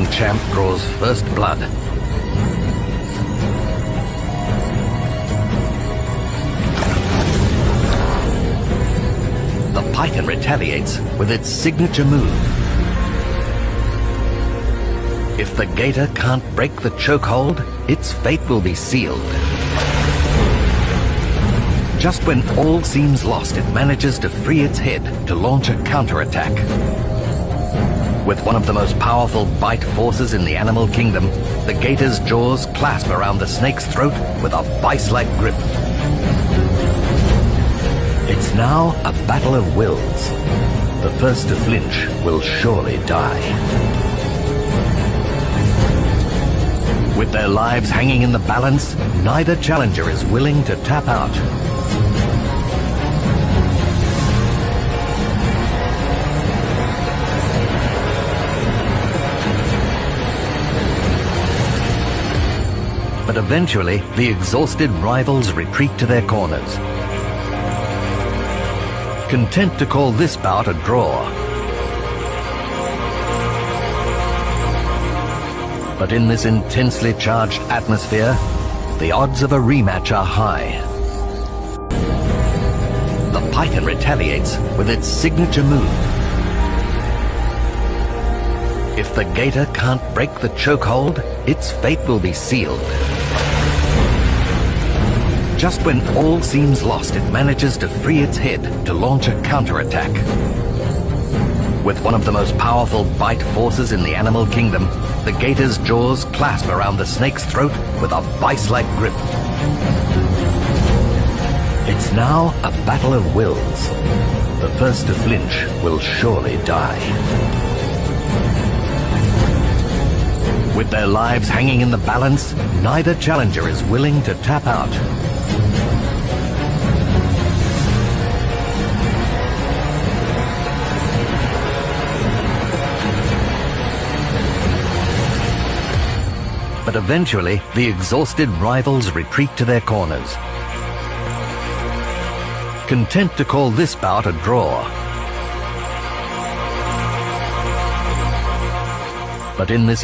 reigning champ draws first blood. The python retaliates with its signature move. If the gator can't break the chokehold, its fate will be sealed. Just when all seems lost, it manages to free its head to launch a counterattack. With one of the most powerful bite forces in the animal kingdom, the gator's jaws clasp around the snake's throat with a vice-like grip. It's now a battle of wills. The first to flinch will surely die. With their lives hanging in the balance, neither challenger is willing to tap out. But eventually, the exhausted rivals retreat to their corners, content to call this bout a draw. But in this intensely charged atmosphere, the odds of a rematch are high. The python retaliates with its signature move. If the gator can't break the chokehold, its fate will be sealed. Just when all seems lost, it manages to free its head to launch a counterattack. With one of the most powerful bite forces in the animal kingdom, the gator's jaws clasp around the snake's throat with a vice-like grip. It's now a battle of wills. The first to flinch will surely die. With their lives hanging in the balance, neither challenger is willing to tap out. But eventually, the exhausted rivals retreat to their corners, content to call this bout a draw. But in this